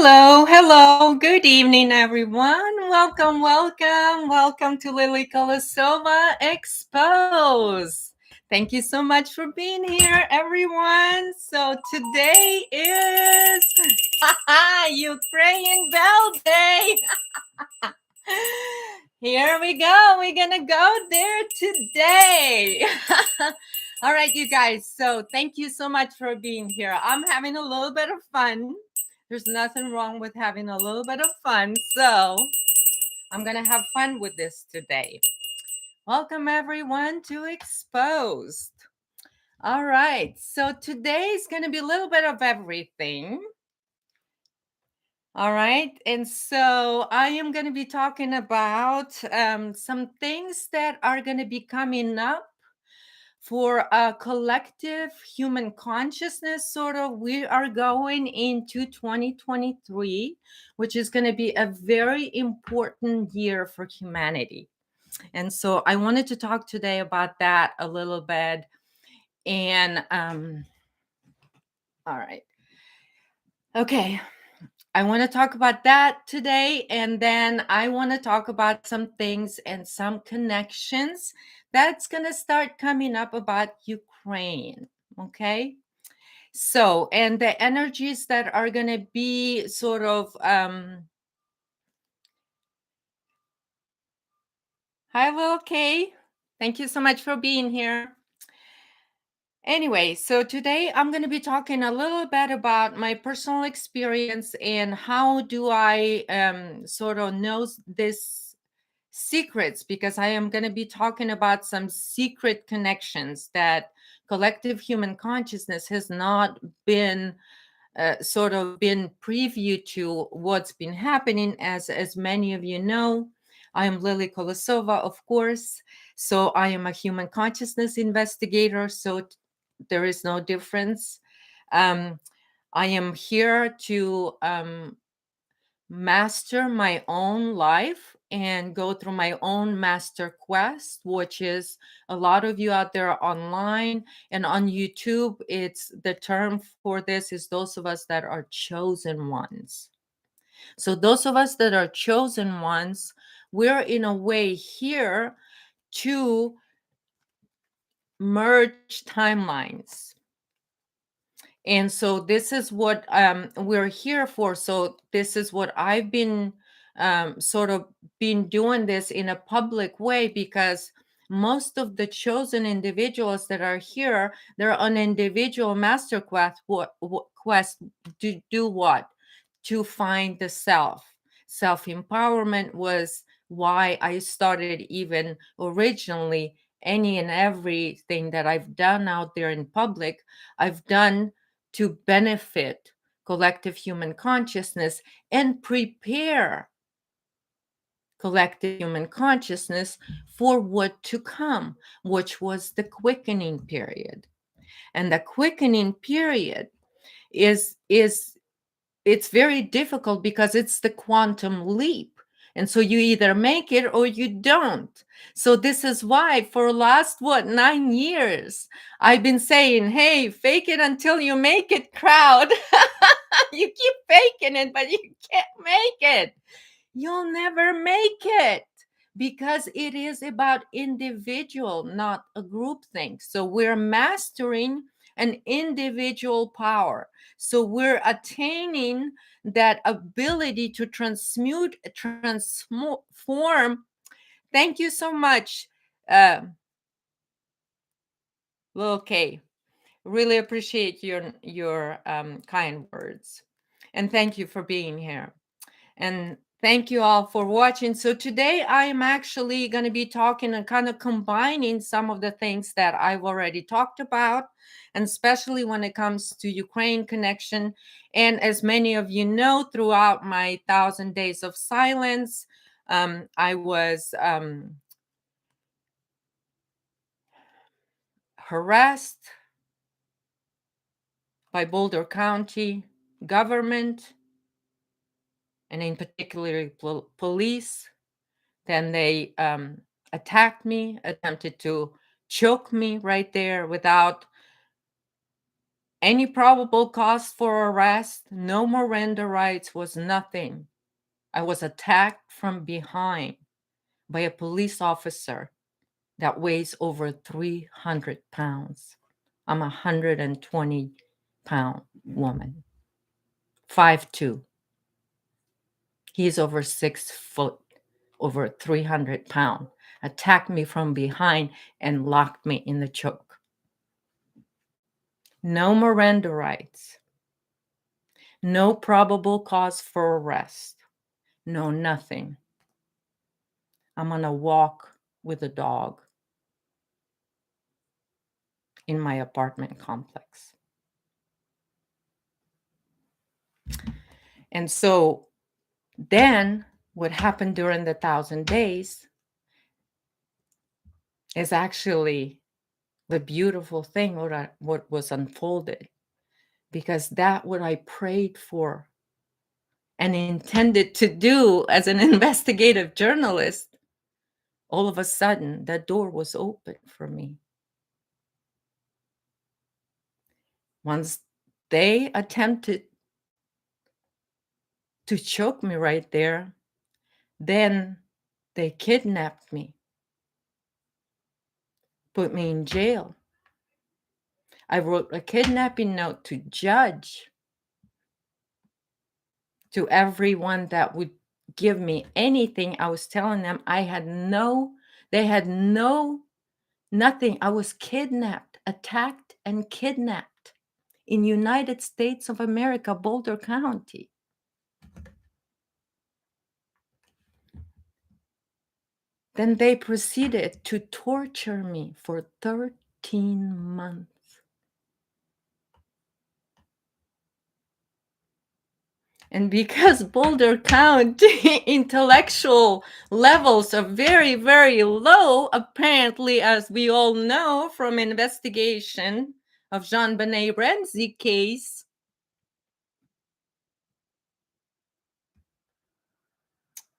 Hello, hello. Good evening, everyone. Welcome to Lily Kolosova Expose. Thank you so much for being here, everyone. So today is Ukrainian Bell Day. Here we go. We're gonna go there today. All right, you guys. So thank you so much for being here. I'm having a little bit of fun. There's nothing wrong with having a little bit of fun. So I'm going to have fun with this today. Welcome, everyone, to Exposed. All right. So today is going to be a little bit of everything. All right. And so I am going to be talking about some things that are going to be coming up for a collective human consciousness. Sort of, we are going into 2023, which is going to be a very important year for humanity. And so I wanted to talk today about that a little bit. And all right. Okay. I want to talk about that today. And then I want to talk about some things and some connections that's going to start coming up about Ukraine. Okay. So, and the energies that are going to be sort of, hi, Lil K. Thank you so much for being here. Anyway, so today I'm going to be talking a little bit about my personal experience and how do I sort of know this secrets, because I am going to be talking about some secret connections that collective human consciousness has not been sort of been preview to what's been happening. As many of you know, I am Lily Kolosova, of course. So I am a human consciousness investigator. So there is no difference. I am here to master my own life and go through my own master quest, which is a lot of you out there online and on YouTube. It's the term for this is those of us that are chosen ones. So those of us that are chosen ones, we're in a way here to merge timelines. And so this is what we're here for. So this is what I've been sort of been doing this in a public way, because most of the chosen individuals that are here, they're on individual master quest. Quest to do what? To find the self. Self-empowerment was why I started even originally any and everything that I've done out there in public. I've done to benefit collective human consciousness and prepare collective human consciousness for what to come, which was the quickening period. And the quickening period is it's very difficult because it's the quantum leap. And so you either make it or you don't. So this is why for last 9 years I've been saying, hey, fake it until you make it, crowd. You keep faking it, but you can't make it. You'll never make it, because it is about individual, not a group thing. So we're mastering an individual power. So we're attaining that ability to transform. Thank you so much, Lil K. Really appreciate your kind words, and thank you for being here. And thank you all for watching. So today I am actually going to be talking and kind of combining some of the things that I've already talked about, and especially when it comes to Ukraine connection. And as many of you know, throughout my 1,000 days of silence, I was harassed by Boulder County government, and in particular police. Then they attacked me, attempted to choke me right there without Any probable cause for arrest, no Miranda rights, was nothing. I was attacked from behind by a police officer that weighs over 300 pounds. I'm a 120-pound woman, 5'2". He's over 6 foot, over 300 pounds, attacked me from behind and locked me in the choke. No Miranda rights, no probable cause for arrest, no nothing. I'm on a walk with a dog in my apartment complex. And so then what happened during the 1,000 days is actually the beautiful thing, what was unfolded, because that what I prayed for and intended to do as an investigative journalist, all of a sudden that door was open for me. Once they attempted to choke me right there, then they kidnapped me, put me in jail. I wrote a kidnapping note to judge, to everyone that would give me anything. I was telling them they had nothing. I was kidnapped, attacked, and kidnapped in United States of America, Boulder County. Then they proceeded to torture me for 13 months. And because Boulder County intellectual levels are very, very low, apparently, as we all know from investigation of Jean-Benet Renzi case,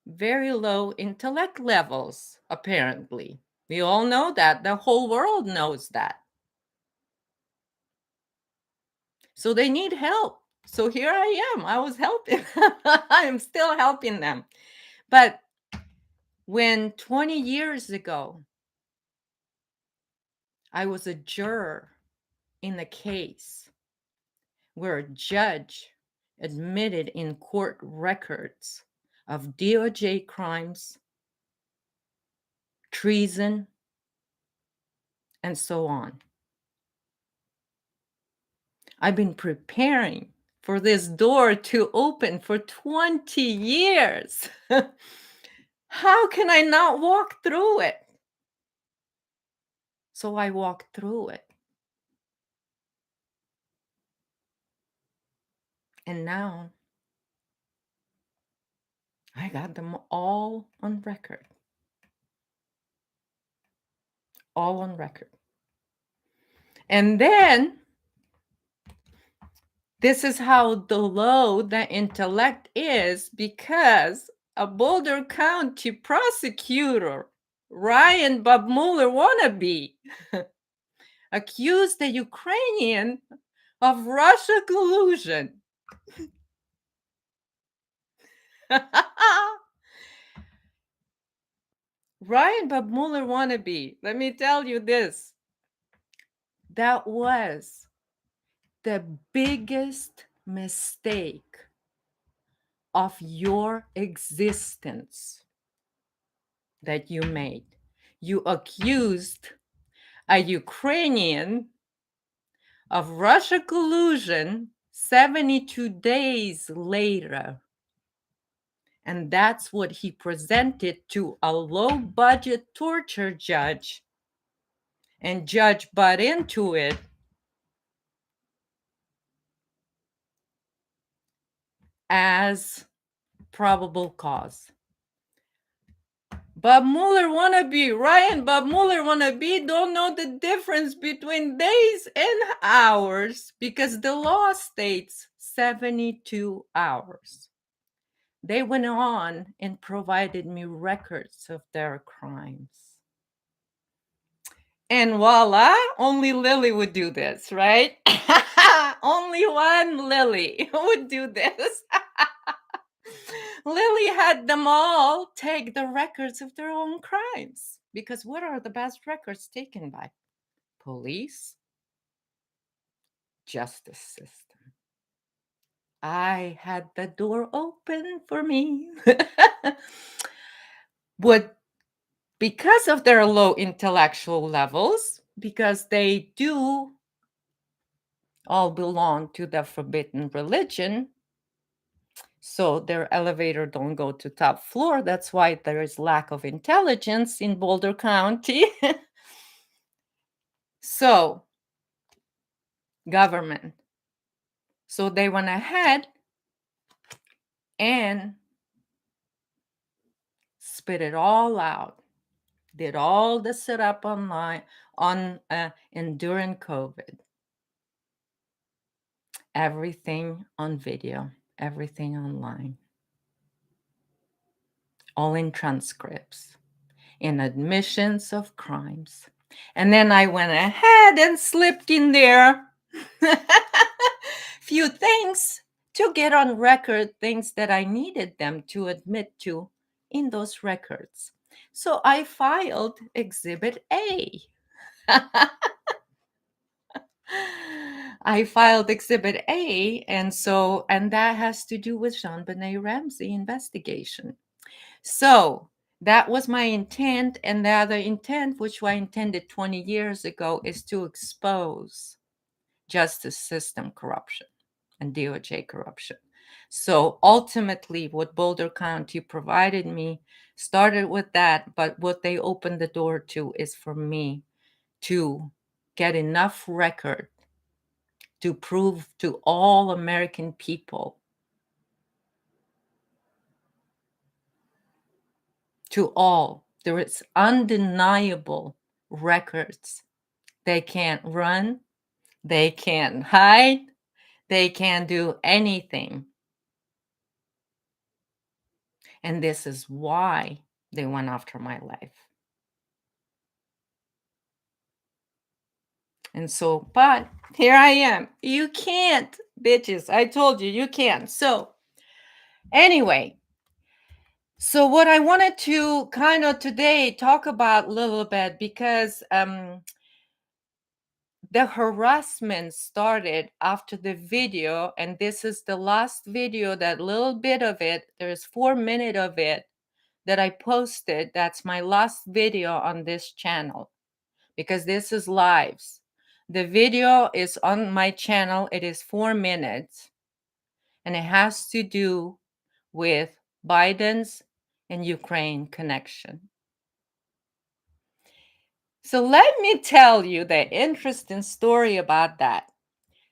very low intellect levels, apparently. We all know that. The whole world knows that. So they need help. So here I am. I was helping. I am still helping them. But when 20 years ago, I was a juror in a case where a judge admitted in court records of DOJ crimes, treason, and so on. I've been preparing for this door to open for 20 years. How can I not walk through it? So I walked through it. And now I got them all on record. All on record. And then this is how the low the intellect is, because a Boulder County prosecutor, Ryan Bob Mueller wannabe, accused the Ukrainian of Russia collusion. Ryan Bob Mueller wannabe, let me tell you this. That was the biggest mistake of your existence that you made. You accused a Ukrainian of Russia collusion 72 days later. And that's what he presented to a low-budget torture judge. And judge bought into it. As probable cause. Bob Mueller wannabe, Ryan Bob Mueller wannabe don't know the difference between days and hours, because the law states 72 hours. They went on and provided me records of their crimes. And voila, only Lily would do this, right? Only one Lily would do this. Lily had them all take the records of their own crimes. Because what are the best records taken by? Police, justice system. I had the door open for me. Would because of their low intellectual levels, because they do all belong to the forbidden religion, so their elevator don't go to top floor. That's why there is lack of intelligence in Boulder County. So government, so they went ahead and spit it all out, did all the setup online and during COVID, everything on video, everything online, all in transcripts, in admissions of crimes. And then I went ahead and slipped in there few things to get on record, things that I needed them to admit to in those records. So I filed Exhibit A. I filed Exhibit A, and that has to do with JonBenet Ramsey investigation. So that was my intent, and the other intent, which I intended 20 years ago, is to expose justice system corruption and DOJ corruption. So ultimately, what Boulder County provided me started with that, but what they opened the door to is for me to get enough record to prove to all American people, to all, there is undeniable records. They can't run, they can't hide, they can't do anything. And this is why they went after my life. And so, but here I am. You can't, bitches. I told you, you can't. So, anyway, so what I wanted to kind of today talk about a little bit, because the harassment started after the video, and this is the last video, that little bit of it, there's 4 minutes of it that I posted. That's my last video on this channel, because this is lives. The video is on my channel. It is 4 minutes, and it has to do with Biden's and Ukraine connection. So let me tell you the interesting story about that.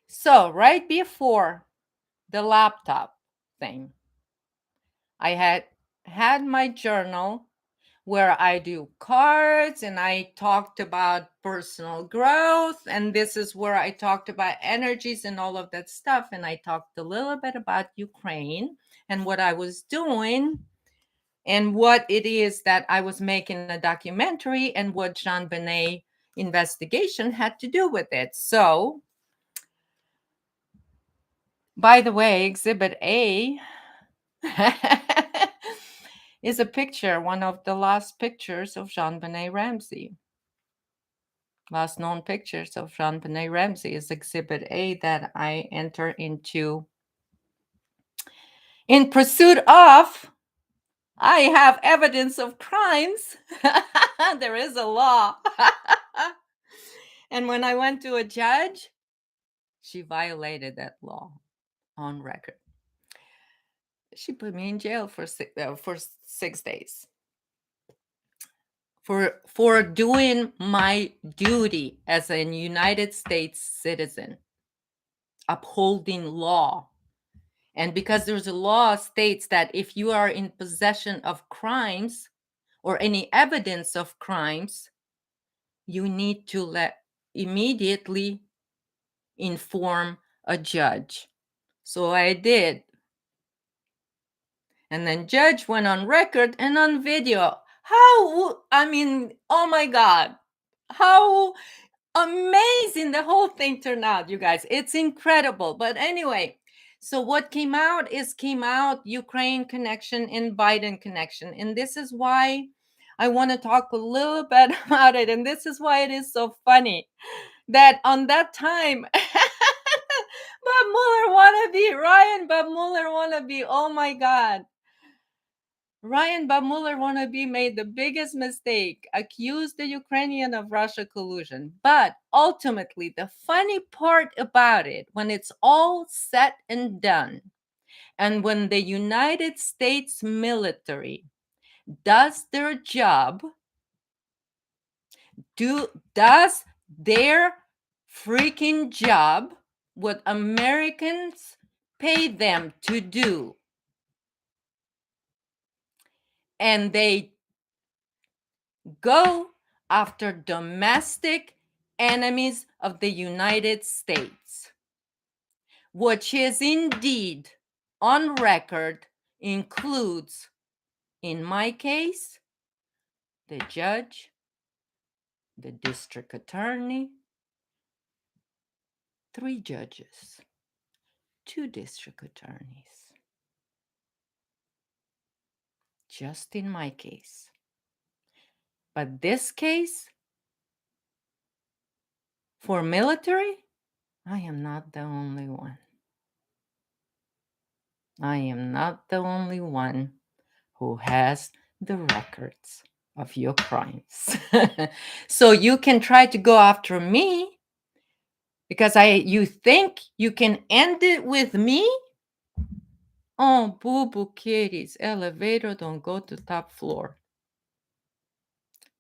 So right before the laptop thing, I had my journal where I do cards, and I talked about personal growth, and this is where I talked about energies and all of that stuff, and I talked a little bit about Ukraine and what I was doing and what it is that I was making a documentary, and what JonBenet investigation had to do with it. So, by the way, Exhibit A is a picture, one of the last pictures of JonBenet Ramsey. Last known pictures of JonBenet Ramsey is Exhibit A that I enter into in pursuit of. I have evidence of crimes. There is a law. And when I went to a judge, she violated that law on record. She put me in jail for 6 days for doing my duty as a United States citizen, upholding law. And because there's a law states that if you are in possession of crimes or any evidence of crimes, you need to immediately inform a judge. So I did. And then judge went on record and on video. Oh my God. How Amazing. The whole thing turned out, you guys. It's incredible. But anyway, so what came out Ukraine connection and Biden connection. And this is why I want to talk a little bit about it. And this is why it is so funny that on that time, Bob Mueller wannabe, Ryan Bob Mueller wannabe. Oh my God. Ryan Bob Mueller wannabe made the biggest mistake, accused the Ukrainian of Russia collusion. But ultimately, the funny part about it, when it's all said and done, and when the United States military does their job, does their freaking job, what Americans pay them to do, and they go after domestic enemies of the United States, which is indeed on record, includes, in my case, the judge, the district attorney, 3 judges, 2 district attorneys. Just in my case. But this case, for military, I am not the only one. I am not the only one who has the records of your crimes. So you can try to go after me because you think you can end it with me? Oh, boo-boo kitties, elevator don't go to top floor.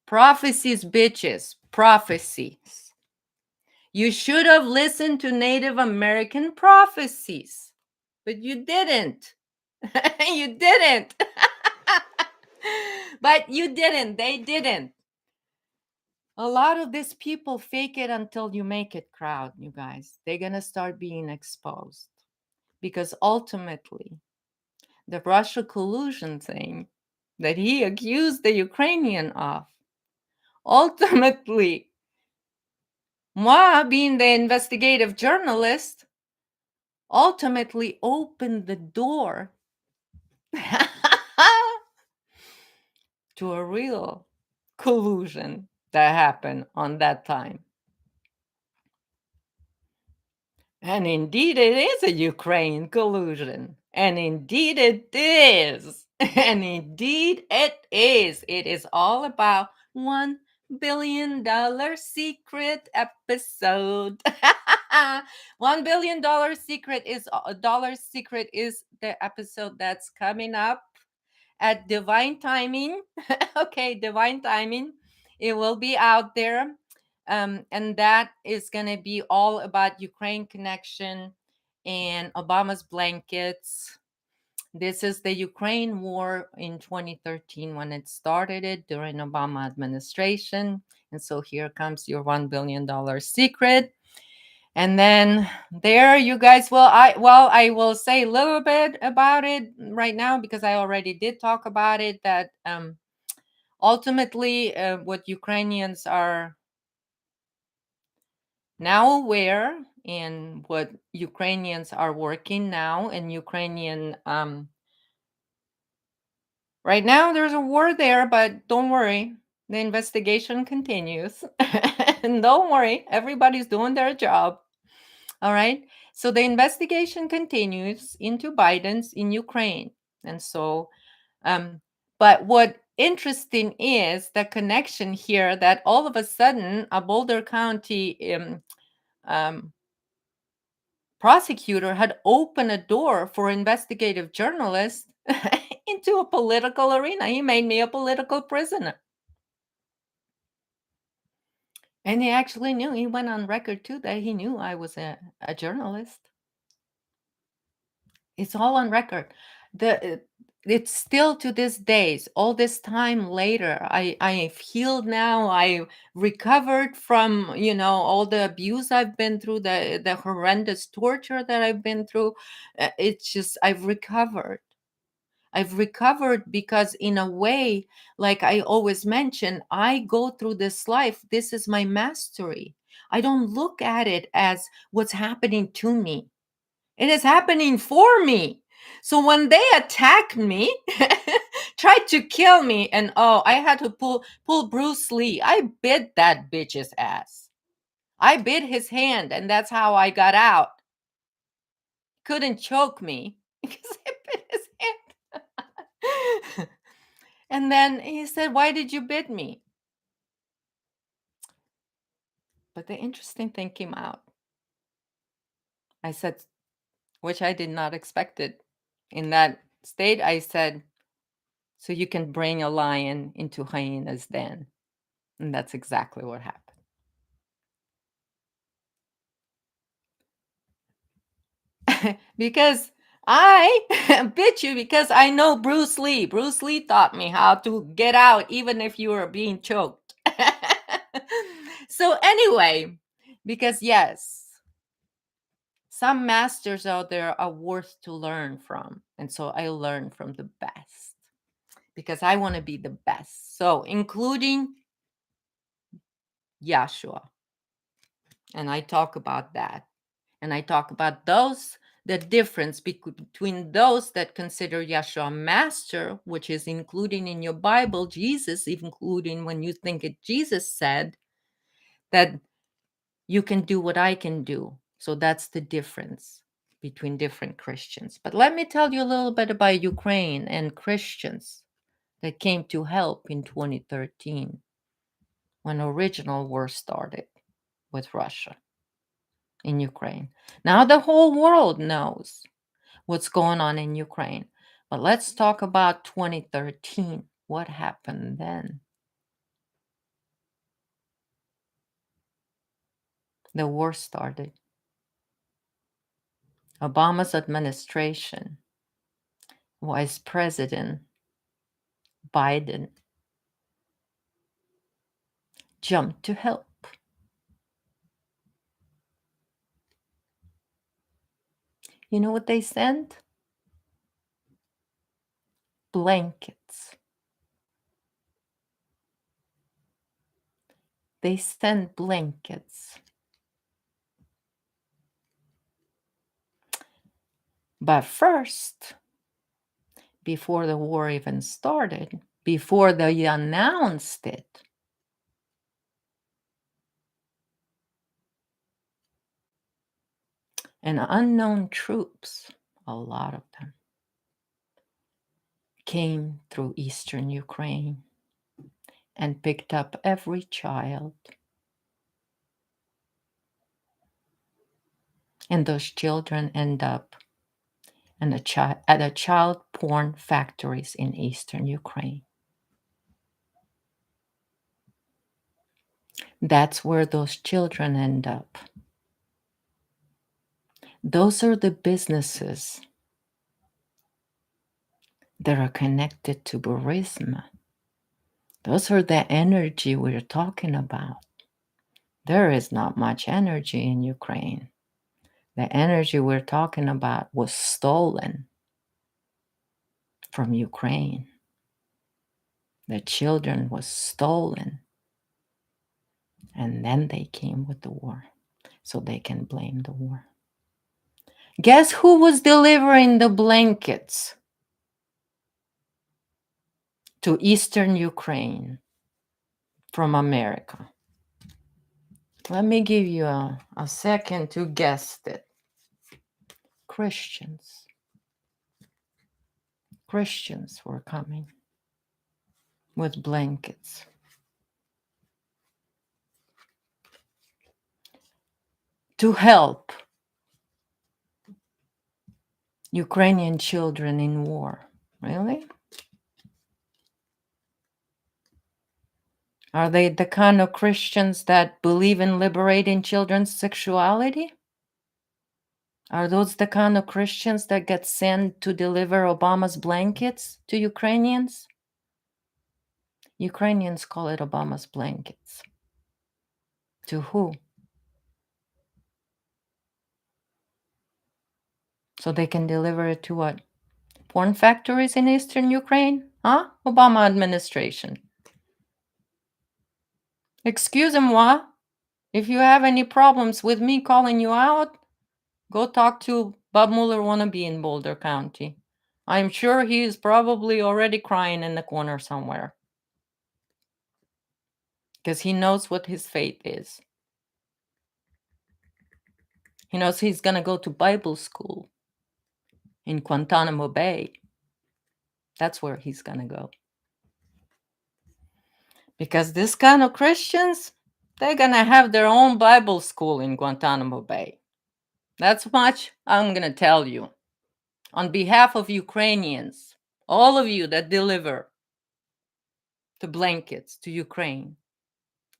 Prophecies, bitches, prophecies. You should have listened to Native American prophecies, but you didn't. You didn't. But you didn't. They didn't. A lot of these people fake it until you make it crowd, you guys. They're going to start being exposed because ultimately, the Russia collusion thing that he accused the Ukrainian of, ultimately, moi being the investigative journalist, ultimately opened the door to a real collusion that happened on that time. And indeed, it is a Ukraine collusion. And indeed, it is. And indeed, it is. It is all about $1 billion secret episode. $1 billion secret is the episode that's coming up at divine timing. Okay, divine timing. It will be out there. And that is going to be all about Ukraine connection and Obama's blankets. This is the Ukraine war in 2013 when it started it during Obama administration. And so here comes your $1 billion secret. And then there you guys I will say a little bit about it right now because I already did talk about it, that ultimately what Ukrainians are now aware and what Ukrainians are working now, and Ukrainian right now there's a war there, but don't worry, the investigation continues. And don't worry, everybody's doing their job. All right. So the investigation continues into Biden's in Ukraine. And so but what interesting is the connection here, that all of a sudden a Boulder County prosecutor had opened a door for investigative journalists into a political arena. He made me a political prisoner. And he actually knew, he went on record too, that he knew I was a journalist. It's all on record. It's still to this days, all this time later, I've healed now. I recovered from, all the abuse I've been through, the horrendous torture that I've been through. It's just, I've recovered. I've recovered because, in a way, like I always mention, I go through this life. This is my mastery. I don't look at it as what's happening to me. It is happening for me. So when they attacked me, tried to kill me, and oh, I had to pull Bruce Lee. I bit that bitch's ass. I bit his hand, and that's how I got out. Couldn't choke me because I bit his hand. And then he said, "Why did you bit me?" But the interesting thing came out. I said, which I did not expect it. In that state, I said, "So you can bring a lion into hyena's den." And that's exactly what happened. Because I bit you because I know Bruce Lee. Bruce Lee taught me how to get out even if you were being choked. So anyway, because yes, some masters out there are worth to learn from. And so I learn from the best because I want to be the best. So including Yahshua. And I talk about that. And I talk about the difference between those that consider Yahshua master, which is including in your Bible, Jesus, including when you think it, Jesus said that you can do what I can do. So that's the difference between different Christians. But let me tell you a little bit about Ukraine and Christians that came to help in 2013 when original war started with Russia in Ukraine. Now the whole world knows what's going on in Ukraine. But let's talk about 2013. What happened then? The war started. Obama's administration, Vice President Biden, jumped to help. You know what they sent? Blankets. They sent blankets. But first, before the war even started, before they announced it, and unknown troops, a lot of them, came through eastern Ukraine and picked up every child. And those children end up at a child porn factories in eastern Ukraine. That's where those children end up. Those are the businesses that are connected to Burisma. Those are the energy we're talking about. There is not much energy in Ukraine. The energy we're talking about was stolen from Ukraine. The children was stolen. And then they came with the war. So they can blame the war. Guess who was delivering the blankets to eastern Ukraine from America? Let me give you a second to guess it. Christians. Christians were coming with blankets. To help Ukrainian children in war. Really? Are they the kind of Christians that believe in liberating children's sexuality? Are those the kind of Christians that get sent to deliver Obama's blankets to Ukrainians? Ukrainians call it Obama's blankets. To who? So they can deliver it to what? Porn factories in eastern Ukraine? Huh? Obama administration. Excuse moi. If you have any problems with me calling you out, go talk to Bob Mueller wannabe in Boulder County. I'm sure he is probably already crying in the corner somewhere because he knows what his fate is. He knows he's going to go to Bible school in Guantanamo Bay. That's where he's going to go. Because this kind of Christians, they're going to have their own Bible school in Guantanamo Bay. That's much I'm going to tell you. On behalf of Ukrainians, all of you that deliver the blankets to Ukraine,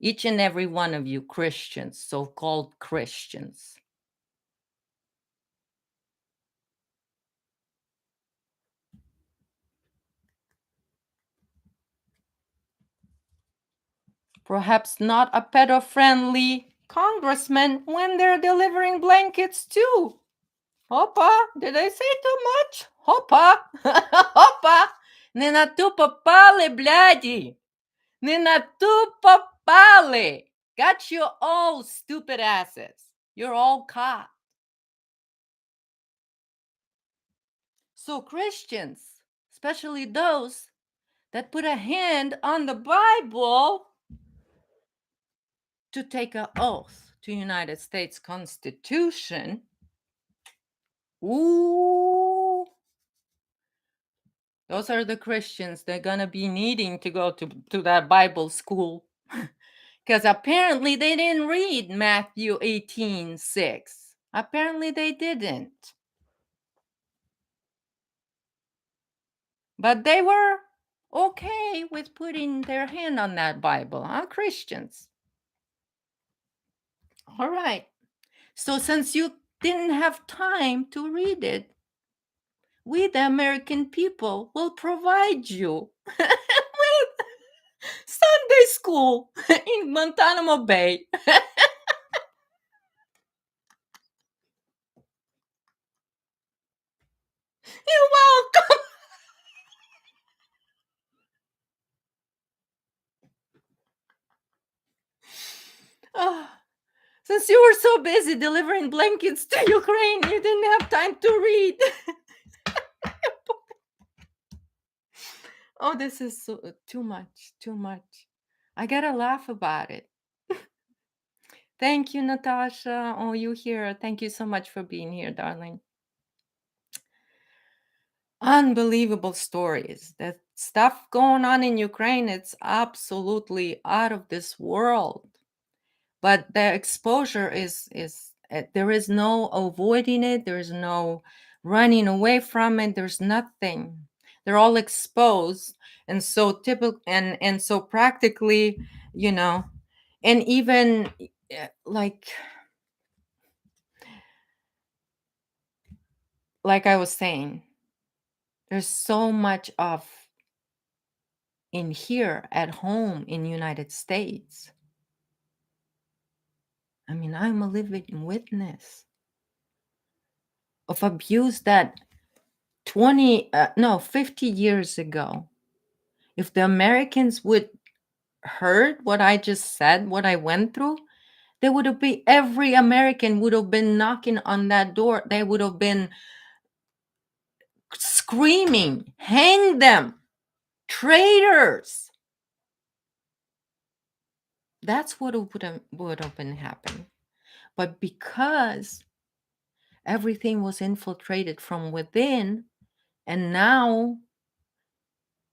each and every one of you Christians, so-called Christians, perhaps not a pedo-friendly congressman when they're delivering blankets too. Hoppa, did I say too much? Hoppa, hoppa, не на ту попали, бляди, не на ту попали. Got you all stupid asses. You're all caught. So Christians, especially those that put a hand on the Bible to take an oath to United States Constitution, ooh, those are the Christians. They're going to be needing to go to that Bible school because apparently they didn't read Matthew 18:6. Apparently they didn't. But they were okay with putting their hand on that Bible, huh, Christians? All right. So since you didn't have time to read it, we, the American people, will provide you with Sunday school in Guantanamo Bay. You're welcome. Since you were so busy delivering blankets to Ukraine, you didn't have time to read. Oh, this is too much, too much. I gotta laugh about it. Thank you, Natasha. Oh, you here. Thank you so much for being here, darling. Unbelievable stories. That stuff going on in Ukraine, it's absolutely out of this world. But the exposure is there is no avoiding it. There's no running away from it. There's nothing. They're all exposed, and so typical, and so practically, you know, and even like I was saying, there's so much of in here at home in United States. I mean, I'm a living witness of abuse that 50 years ago, if the Americans would heard what I just said, what I went through, they would have been, every American would have been knocking on that door. They would have been screaming, hang them, traitors. That's what would have been happening. But because everything was infiltrated from within, and now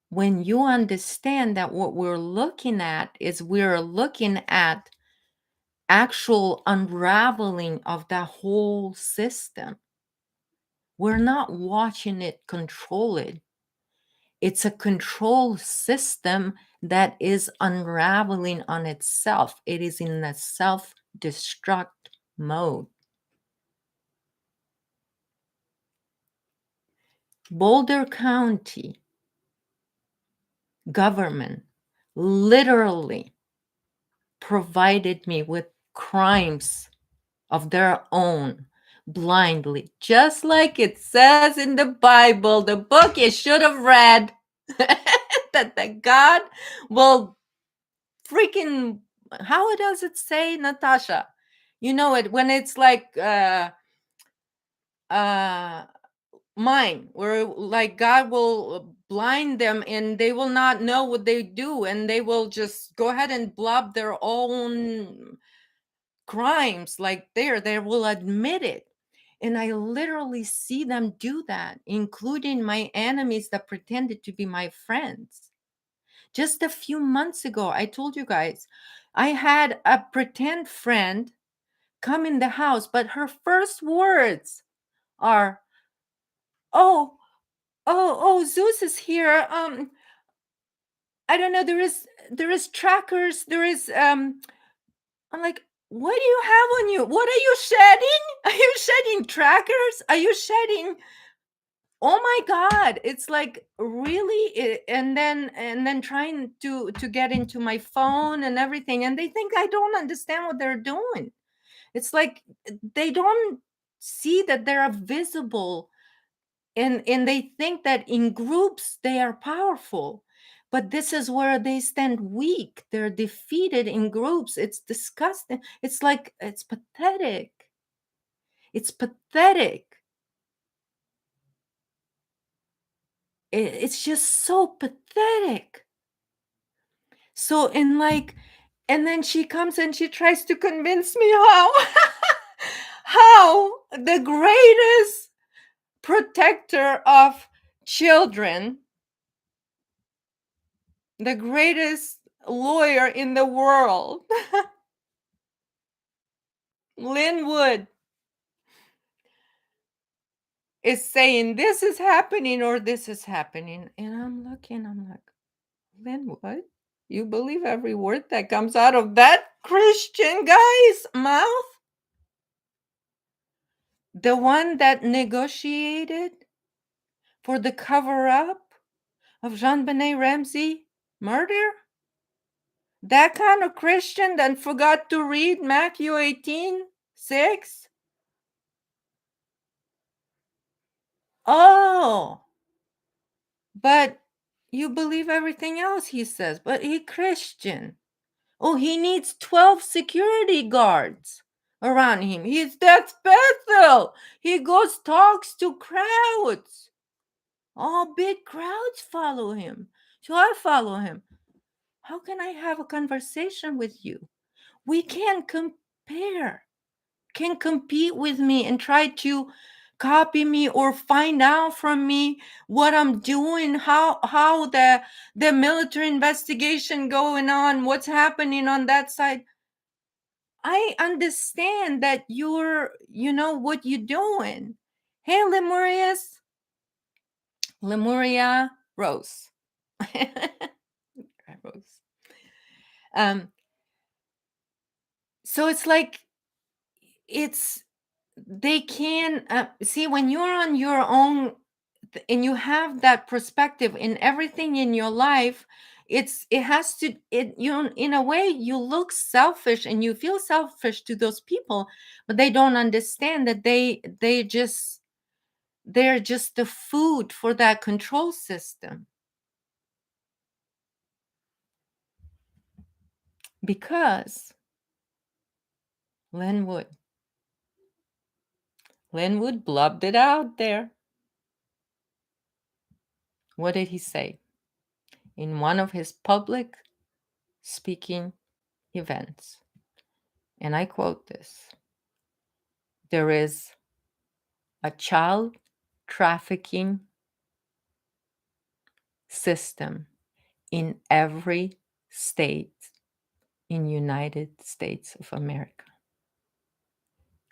when you understand that what we're looking at is we're looking at actual unraveling of that whole system. We're not watching it control it. It's a control system that is unraveling on itself. It is in a self-destruct mode. Boulder County government literally provided me with crimes of their own blindly, just like it says in the Bible, the book you should have read, that God will freaking how does it say, Natasha? You know it when it's like uh mine, where like God will blind them and they will not know what they do, and they will just go ahead and blob their own crimes. Like they will admit it. And I literally see them do that, including my enemies that pretended to be my friends. Just a few months ago, I told you guys, I had a pretend friend come in the house, but her first words are, "Oh, oh, Zeus is here. I don't know. There is trackers. There is I'm like, what do you have on you? What are you shedding? Are you shedding trackers? Are you shedding? Oh my God. It's like really and then trying to get into my phone and everything. And they think I don't understand what they're doing. It's like they don't see that they're visible, and they think that in groups they are powerful, but this is where they stand weak. They're defeated in groups. It's disgusting. It's like it's pathetic. It's pathetic. It's just so pathetic. So and like and then she comes and she tries to convince me how how the greatest protector of children, the greatest lawyer in the world, Linwood, is saying this is happening or this is happening. And I'm like, Linwood, you believe every word that comes out of that Christian guy's mouth? The one that negotiated for the cover up of Jean Benet Ramsey murder? That kind of Christian that forgot to read Matthew 18:6? Oh, but you believe everything else he says, but he Christian. Oh, he needs 12 security guards around him. That's Bethel. He goes talks to crowds. All big crowds follow him. So I follow him. How can I have a conversation with you? We can't compare. Can compete with me and try to copy me or find out from me what I'm doing, how the military investigation going on, what's happening on that side. I understand that you know what you're doing. Hey, Lemuria Rose. Rose. Um, so it's like it's they can see when you're on your own and you have that perspective in everything in your life. It has to it you in a way you look selfish and you feel selfish to those people, but they don't understand that they're just the food for that control system. Because linwood linwood blubbed it out there. What did he say in one of his public speaking events? And I quote this: there is a child trafficking system in every state in United States of America.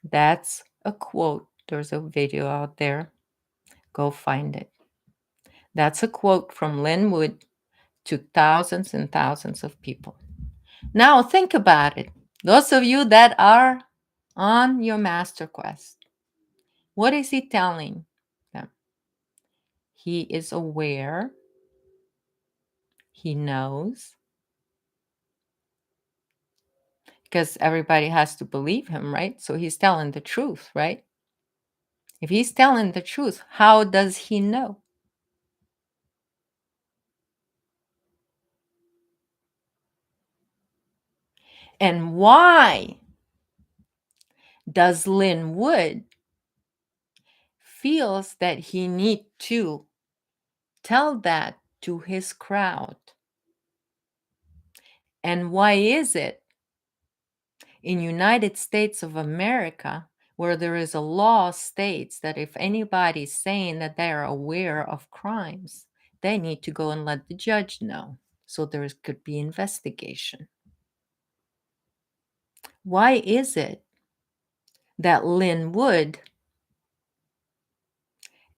That's a quote. There's a video out there. Go find it. That's a quote from Linwood to thousands and thousands of people. Now think about it. Those of you that are on your master quest, what is he telling them? He is aware. He knows. Because everybody has to believe him, right? So he's telling the truth, right? If he's telling the truth, how does he know? And why does Lynn Wood feels that he need to tell that to his crowd? And why is it in United States of America, where there is a law states that if anybody's saying that they are aware of crimes, they need to go and let the judge know so there could be investigation? Why is it that Lynn Wood